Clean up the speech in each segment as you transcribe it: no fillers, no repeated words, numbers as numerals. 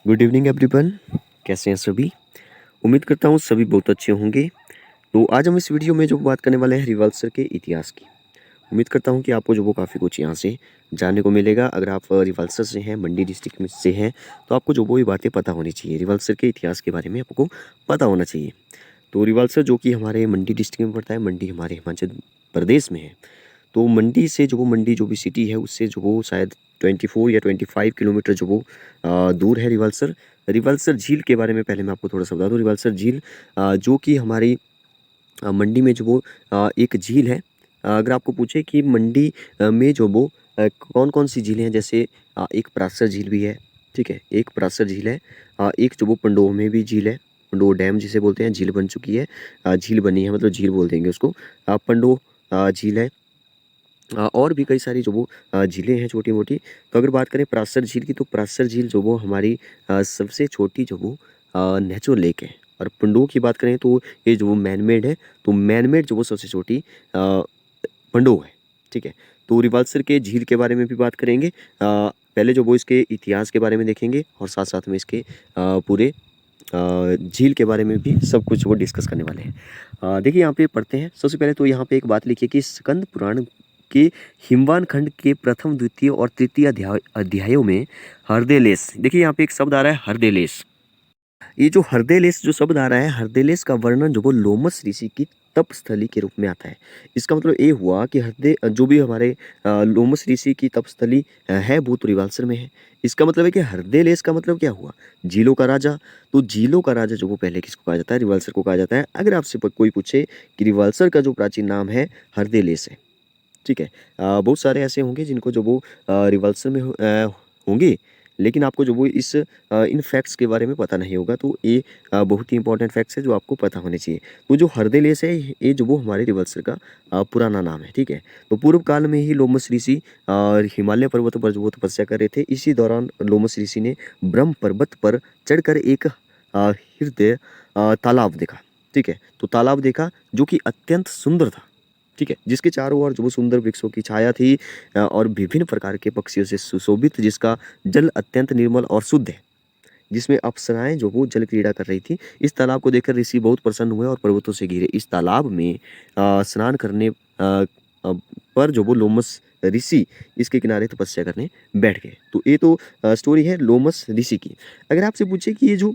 Good evening everyone. कैसे हैं सभी? उम्मीद करता हूँ सभी बहुत अच्छे होंगे। तो आज हम इस वीडियो में जो बात करने वाले हैं रिवल्सर के इतिहास की। उम्मीद करता हूँ कि आपको जो वो काफ़ी कुछ यहाँ से जानने को मिलेगा। अगर आप रिवल्सर से हैं, मंडी डिस्ट्रिक्ट में से हैं, तो आपको जो वो भी बातें पता होनी चाहिए। रिवल्सर के इतिहास के बारे में आपको पता होना चाहिए। तो रिवल्सर जो कि हमारे मंडी डिस्ट्रिक्ट में पड़ता है, मंडी हमारे हिमाचल प्रदेश में है। तो मंडी से जो वो मंडी जो भी सिटी है उससे जो वो शायद 24 या 25 किलोमीटर जो वो दूर है रिवल्सर। रिवल्सर झील के बारे में पहले मैं आपको थोड़ा-सा बता दूँ। रिवल्सर झील जो कि हमारी मंडी में जो वो एक झील है। अगर आपको पूछे कि मंडी में जो वो कौन-कौन सी झीलें हैं, जैसे एक परासर झील भी है, ठीक है? एक परासर झील है। एक जो वो पंडोह में भी झील है, पंडोह डैम जिसे बोलते हैं, झील बन चुकी है। झील बनी है मतलब झील बोल देंगे उसको। पंडोह झील है। और भी कई सारी जो वो झीलें हैं छोटी-मोटी। तो अगर बात करें परासर झील की, तो परासर झील जो वो हमारी सबसे छोटी जो वो नेचुरल लेक है। और पंडोह की बात करें तो ये जो वो मैन मेड है, तो मैन मेड जो वो सबसे छोटी पंडोह है, ठीक है? तो रिवाल्सर के झील के बारे में भी बात करेंगे। पहले जो वो इसके इतिहास के बारे में देखेंगे और साथ-साथ में इसके पूरे झील के बारे में भी सब कुछ वो डिस्कस करने वाले हैं। देखिए यहाँ पे पढ़ते हैं। सबसे पहले तो यहाँ पे एक बात लिखिए कि स्कंद पुराण के हिमवान खंड के प्रथम, द्वितीय और तृतीय अध्यायों में हरदेलेस, देखिए यहाँ पे एक शब्द आ रहा है हरदेलेस। ये जो हरदेलेस जो शब्द आ रहा है, हरदेलेस का वर्णन जो वो लोमस ऋषि की तपस्थली के रूप में आता है। इसका मतलब ये हुआ कि जो भी हमारे लोमस ऋषि की तपस्थली है वो तो रिवाल्सर में है। इसका मतलब है कि हरदेलेस का मतलब क्या हुआ? झीलों का राजा। तो झीलों का राजा जो वो पहले किसको कहा जाता है? रिवाल्सर को कहा जाता है। अगर आपसे कोई पूछे कि रिवाल्सर का जो प्राचीन नाम है हरदेलेस है, ठीक है? बहुत सारे ऐसे होंगे जिनको जो वो रिवल्सर में होंगे, लेकिन आपको जो वो इन फैक्ट्स के बारे में पता नहीं होगा। तो ये बहुत ही इंपॉर्टेंट फैक्ट्स है जो आपको पता होने चाहिए। तो जो हरदेलेस है ये जो वो हमारे रिवल्सर का पुराना नाम है, ठीक है? तो पूर्व काल में ही लोमस ऋषि हिमालय पर्वतों पर जो वो तपस्या कर रहे थे। इसी दौरान लोमस ऋषि ने ब्रह्म पर्वत पर चढ़कर एक हृदय तालाब देखा, ठीक है? तो तालाब देखा जो कि अत्यंत सुंदर था, ठीक है? जिसके चारों ओर जो वो सुंदर वृक्षों की छाया थी और विभिन्न प्रकार के पक्षियों से सुशोभित, जिसका जल अत्यंत निर्मल और शुद्ध है, जिसमें अप्सराएं जो वो जल क्रीड़ा कर रही थी। इस तालाब को देखकर ऋषि बहुत प्रसन्न हुए और पर्वतों से घिरे इस तालाब में स्नान करने अ, पर जो वो लोमस ऋषि इसके किनारे तपस्या करने बैठ गए। तो ये तो स्टोरी है लोमस ऋषि की। अगर आपसे पूछे कि ये जो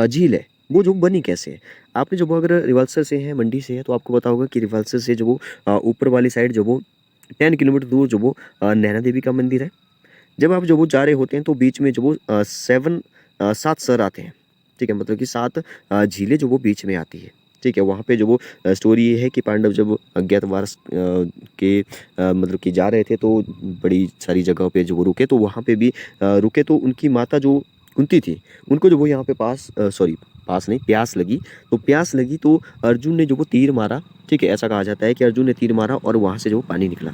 झील है वो जो बनी कैसे है? आपने जो वो अगर रिवाल्सर से है, मंडी से है, तो आपको पता होगा कि रिवाल्सर से जो वो ऊपर वाली साइड जो वो 10 किलोमीटर दूर जो वो नैना देवी का मंदिर है। जब आप जो वो जा रहे होते हैं तो बीच में जो वो 7 सर आते हैं, ठीक है? मतलब कि 7 झीलें जो वो बीच में आती है, ठीक है? वहाँ पे जो वो स्टोरी ये है कि पांडव जब अज्ञातवास के मतलब कि जा रहे थे तो बड़ी सारी जगहों पे जो वो रुके, तो वहाँ पे भी रुके तो उनकी माता जो कुंती थी, उनको जो वो यहाँ पे सॉरी पास नहीं, प्यास लगी। तो प्यास लगी तो अर्जुन ने जो वो तीर मारा, ठीक है? ऐसा कहा जाता है कि अर्जुन ने तीर मारा और वहाँ से जो वो पानी निकला।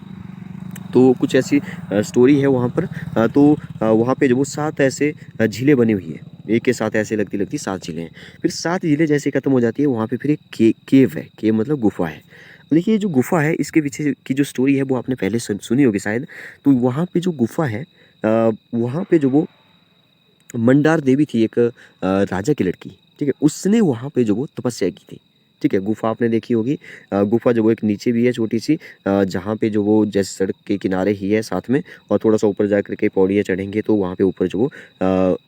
तो कुछ ऐसी स्टोरी है वहाँ पर। तो वहाँ पे जो वो 7 ऐसे झीलें बनी हुई है। एक के साथ ऐसे लगती-लगती 7 झीलें हैं। फिर 7 झीलें जैसे खत्म हो जाती है, वहाँ पे फिर एक केव है। केव मतलब गुफ़ा है। देखिए ये जो गुफ़ा है इसके पीछे की जो स्टोरी है वो आपने पहले सुनी होगी शायद। तो वहाँ पे जो गुफ़ा है वहाँ पे जो वो मंडार देवी थी, एक राजा की लड़की, ठीक है? उसने वहाँ पे जो वो तपस्या की थी, ठीक है? गुफ़ा आपने देखी होगी। गुफ़ा जो वो एक नीचे भी है छोटी-सी, जहाँ पे जो वो जैसे सड़क के किनारे ही है साथ में, और थोड़ा-सा ऊपर जा कर के पौड़ियाँ चढ़ेंगे तो वहाँ पे ऊपर जो वो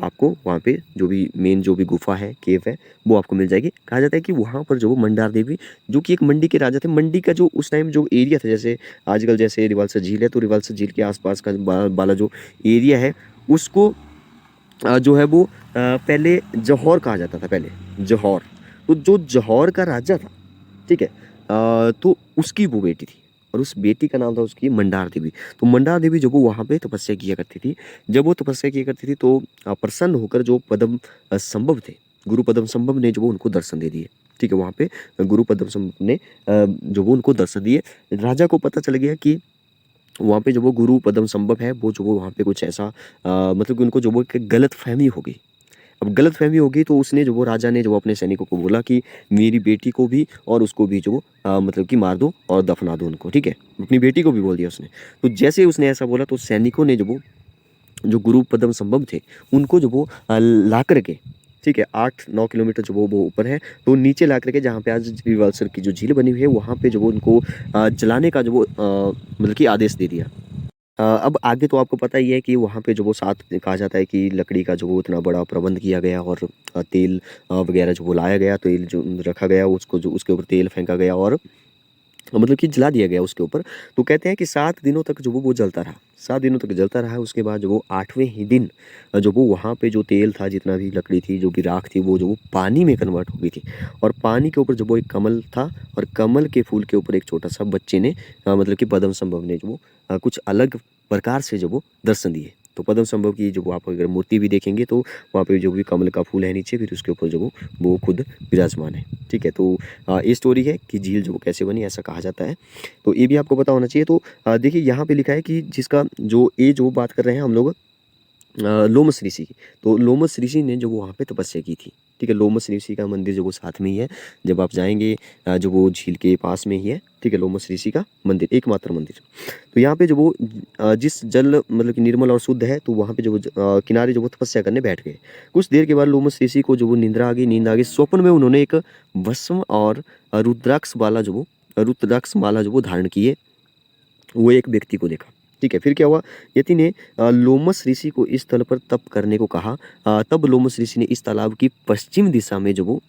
आपको वहाँ पे जो भी मेन जो भी गुफ़ा है, केव है, वो आपको मिल जाएगी। कहा जाता है कि वहाँ पर जो वो मंडार देवी जो कि एक मंडी के राजा थे, मंडी का जो उस टाइम जो एरिया था, जैसे आजकल जैसे रिवाल्सर झील है, तो रिवाल्सर झील के आस-पास का वाला जो एरिया है उसको जो है वो पहले जौहर कहा जाता था पहले, जौहर। तो जो जौहर का राजा था, ठीक है? तो उसकी वो बेटी थी और उस बेटी का नाम था उसकी मंडार देवी। तो मंडार देवी जो वो वहाँ पे तपस्या किया करती थी। जब वो तपस्या किया करती थी तो प्रसन्न होकर जो पद्म संभव थे, गुरु पद्म संभव ने जो वो उनको दर्शन दे दिए, ठीक है? वहाँ पे गुरु पद्म संभव ने जो वो उनको दर्शन दिए। राजा को पता चल गया कि वहाँ पे जो वो गुरु पद्म संभव है वो जो वो वहाँ पे कुछ ऐसा मतलब कि उनको जो वो एक गलतफ़हमी हो गई। अब गलतफ़हमी हो गई तो उसने जो वो राजा ने जो वो अपने सैनिकों को बोला कि मेरी बेटी को भी और उसको भी जो मतलब कि मार दो और दफ़ना दो उनको, ठीक है? अपनी बेटी को भी बोल दिया उसने। तो जैसे ही उसने ऐसा बोला तो सैनिकों ने जो वो जो गुरु पद्म संभव थे उनको जो वो ला करके, ठीक है, 8-9 किलोमीटर जो वो ऊपर है, तो नीचे ला करके जहाँ पे आज रिवाल्सर की जो झील बनी हुई है वहाँ पे जो वो उनको जलाने का जो वो मतलब कि आदेश दे दिया। अब आगे तो आपको पता ही है कि वहाँ पे जो वो साथ कहा जाता है कि लकड़ी का जो वो इतना बड़ा प्रबंध किया गया और तेल वगैरह जो वो लाया गया, तेल जो रखा गया उसको जो उसके ऊपर तेल फेंका गया और मतलब कि जला दिया गया उसके ऊपर। तो कहते हैं कि 7 दिनों तक जो वो जलता रहा, 7 दिनों तक जलता रहा। उसके बाद जो वो 8वें ही दिन जो वो वहाँ पे जो तेल था, जितना भी लकड़ी थी, जो भी राख थी, वो जो वो पानी में कन्वर्ट हो गई थी और पानी के ऊपर जो वो एक कमल था और कमल के फूल के ऊपर एक छोटा-सा बच्चे ने मतलब कि पद्म संभव ने जो वो कुछ अलग प्रकार से जो वो दर्शन दिए। तो पद्म संभव की जो आप अगर मूर्ति भी देखेंगे तो वहाँ पे जो भी कमल का फूल है नीचे, फिर उसके ऊपर जो वो खुद विराजमान है। ठीक है, तो ये स्टोरी है कि झील जो वो कैसे बनी, ऐसा कहा जाता है। तो ये भी आपको पता होना चाहिए। तो देखिए यहाँ पे लिखा है कि जिसका जो ये जो बात कर रहे हैं हम लोग लोमस ऋषि की। तो लोमस ऋषि ने जो वहाँ पे तपस्या की थी। ठीक है, लोमस ऋषि का मंदिर जो वो साथ में ही है। जब आप जाएंगे जो वो झील के पास में ही है। ठीक है, लोमस ऋषि का मंदिर, एकमात्र मंदिर। तो यहाँ पे जो वो जिस जल मतलब कि निर्मल और शुद्ध है, तो वहाँ पे जो वो किनारे जो वो तपस्या करने बैठ गए। कुछ देर के बाद लोमस ऋषि को जो वो निंद्रा आ गई, नींद आ गई। स्वप्न में उन्होंने एक भस्म और रुद्राक्ष माला जो वो धारण किए, वो एक व्यक्ति को देखा। ठीक है, फिर क्या हुआ, यति ने लोमस ऋषि को इस स्थल पर तप करने को कहा। तब लोमस ऋषि ने इस तालाब की पश्चिम दिशा में जो वो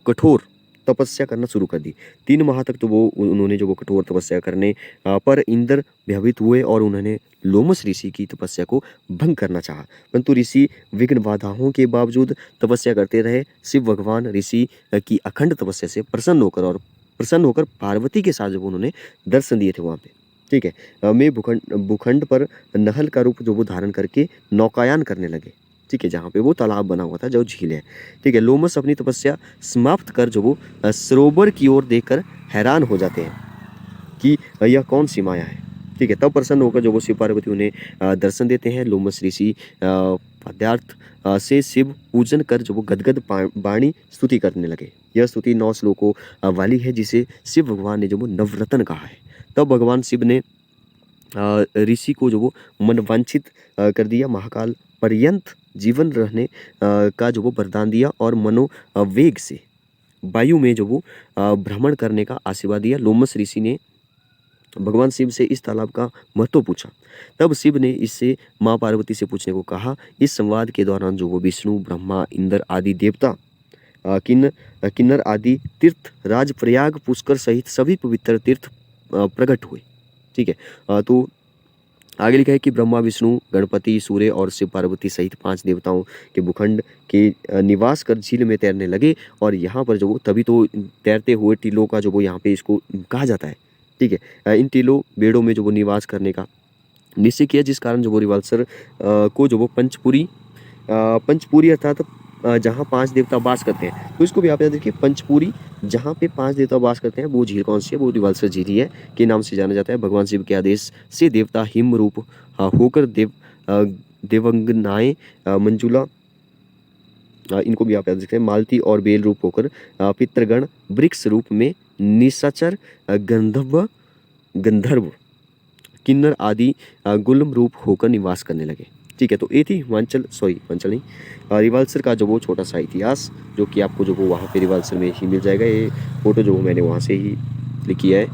कठोर तपस्या करना शुरू कर दी। 3 माह तक तो वो उन्होंने जो वो कठोर तपस्या करने पर इंद्र भयभीत हुए और उन्होंने लोमस ऋषि की तपस्या को भंग करना चाहा, परंतु ऋषि विघ्न बाधाओं के बावजूद तपस्या करते रहे। शिव भगवान ऋषि की अखंड तपस्या से प्रसन्न होकर पार्वती के साथ जब उन्होंने दर्शन दिए थे वहाँ पे। ठीक है, मैं भूखंड पर नहल का रूप जो वो धारण करके नौकायन करने लगे। ठीक है, जहाँ पे वो तालाब बना हुआ था, जो झील है। ठीक है, लोमस अपनी तपस्या समाप्त कर जो वो सरोवर की ओर देखकर हैरान हो जाते हैं कि यह कौन सी माया है। ठीक है, तब प्रसन्न होकर जो वो शिव पार्वती उन्हें दर्शन देते हैं। लोमस ऋषि पदार्थ से शिव पूजन कर जो वो गदगद वाणी स्तुति करने लगे। यह स्तुति 9 श्लोकों वाली है, जिसे शिव भगवान ने जो वो नवरत्न कहा है। तब भगवान शिव ने ऋषि को जो वो मनवांछित कर दिया, महाकाल पर्यंत जीवन रहने का जो वो वरदान दिया और वेग से वायु में जो वो भ्रमण करने का आशीर्वाद दिया। लोमस ऋषि ने भगवान शिव से इस तालाब का महत्व पूछा। तब शिव ने इससे माँ पार्वती से पूछने को कहा। इस संवाद के दौरान जो वो विष्णु, ब्रह्मा, इंद्र आदि देवता, किन्नर आदि तीर्थ राज, प्रयाग, पुष्कर सहित सभी पवित्र तीर्थ प्रकट हुए। ठीक है, तो आगे लिखा है कि ब्रह्मा, विष्णु, गणपति, सूर्य और शिव पार्वती सहित 5 देवताओं के भूखंड के निवास कर झील में तैरने लगे। और यहाँ पर जो वो तभी तो तैरते हुए टीलों का जो वो यहाँ पे इसको कहा जाता है। ठीक है, इन टीलों बेड़ों में जो वो निवास करने का निश्चय किया, जिस कारण जो वो रिवाल्सर को जो वो पंचपुरी अर्थात जहाँ 5 देवता वास करते हैं। तो इसको भी आप याद रखिए, पंचपुरी जहाँ पे 5 देवता वास करते हैं, वो झील कौन सी है, वो रिवाल्सर झील ही है के नाम से जाना जाता है। भगवान शिव के आदेश से देवता हिम रूप होकर देवंगनाएं, मंजुला, इनको भी आप याद रखते हैं, मालती और बेल रूप होकर पितृगण, वृक्ष रूप में निशाचर, गंधर्व, किन्नर आदि गुलम रूप होकर निवास करने लगे। ठीक है, तो ये थी हिमाचल नहीं, रिवाल्सर का जो वो छोटा सा इतिहास, जो कि आपको जो वो वहाँ पे रिवाल्सर में ही मिल जाएगा। ये फोटो जो मैंने वहाँ से ही क्लिक किया है।